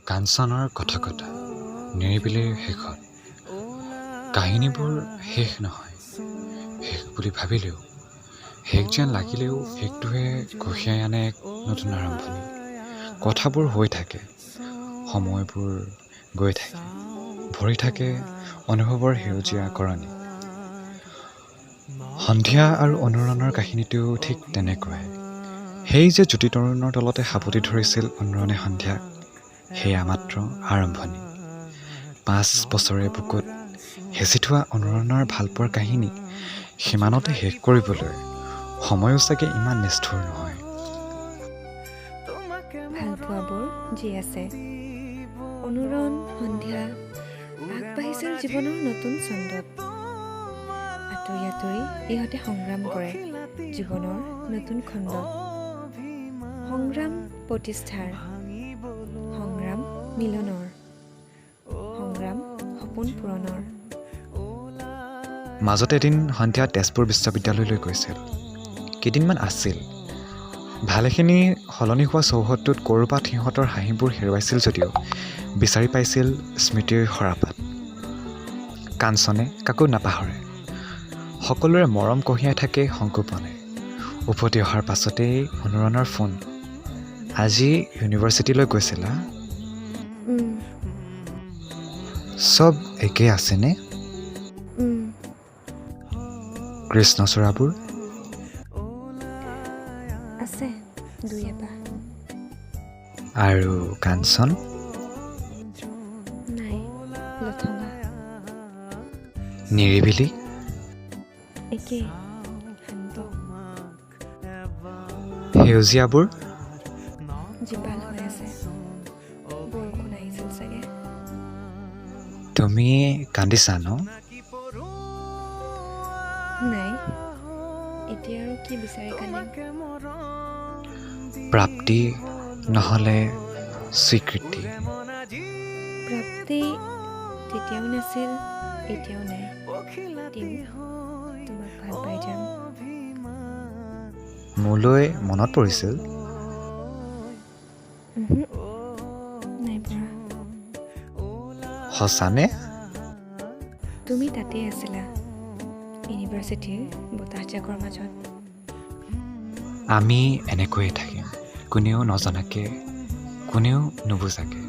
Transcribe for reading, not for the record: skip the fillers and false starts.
কাঞ্চনৰ কথকতা নিৰিবিলিৰ শেষত কাহিনীবোৰ শেষ নহয়। শেষ বুলি ভাবিলেও শেষ যেন লাগিলেও শেষটোৱে কঢ়িয়াই আনে এক নতুন আৰম্ভণি। কথাবোৰ হৈ থাকে, সময়বোৰ গৈ থাকে, ভৰি থাকে অনুভৱৰ সেউজীয়া কৰণী। সন্ধিয়া আৰু অনুৰণৰ কাহিনীটো ঠিক তেনেকুৱাই। সেই যে জ্যোতি তৰুণৰ তলতে সাৱটি ধৰিছিল অনুৰণে সন্ধিয়াক, সেয়া মাত্ৰ আৰম্ভণি। 5 বছৰে বুকুত হেঁচি থোৱা অনুৰণৰ ভালপোৱাৰ কাহিনী সিমানতে শেষ কৰিবলৈ সময়ো চাগে ইমান নিষ্ঠুৰ নহয়। ভালপোৱাবোৰ যি আছে, অনুৰণ সন্ধ্যা আগবাঢ়িছিল জীৱনৰ নতুন ছন্দত। আঁতৰি আঁতৰি ইহঁতে সংগ্ৰাম কৰে জীৱনৰ নতুন খণ্ডত। সংগ্ৰাম প্ৰতিষ্ঠাৰ, সংগ্ৰাম মিলনৰ, সংগ্ৰাম সপোন পূৰণৰ। মাজতে এদিন সন্ধিয়া তেজপুৰ বিশ্ববিদ্যালয়লৈ গৈছিল। কেইদিনমান আছিল। ভালেখিনি সলনি হোৱা চৌহদটোত ক'ৰবাত সিহঁতৰ হাঁহিবোৰ হেৰুৱাইছিল যদিও বিচাৰি পাইছিল স্মৃতিৰ সৰাপাত। কাঞ্চনে কাকো নাপাহৰে। সকলোৰে মৰম কঢ়িয়াই থাকে সংগোপনে। উভতি অহাৰ পাছতেই অনুৰণৰ ফোন, আজি ইউনিভাৰ্চিটিলৈ গৈছিলা? চব একে আছেনে? কৃষ্ণচূড়াবোৰ আছে দুই এটা। আৰু কাঞ্চন? নাই, লথঙা। নিৰিবিলি? একেই, শান্ত। সেউজীয়াবোৰ? জীপাল হৈ আছে। বৰষুণ আহিছিল চাগে। তুমি কান্দিছা ন? নাই, এতিয়া আৰু কি বিচাৰি কান্দিম? প্ৰাপ্তি নহ'লে স্বীকৃতি? প্ৰাপ্তি তেতিয়াও নাছিল, এতিয়াও নাই। তোমাক ভাল পাই যাম। মোলৈ মনত পৰিছিল? নাই পৰা। সঁচানে? তুমি তাতেই আছিলা, ইউনিভাৰ্চিটিৰ বতাহজাকৰ মাজত। আমি এনেকৈয়ে থাকিম, কোনেও নজনাকে, কোনেও নুবুজাকে।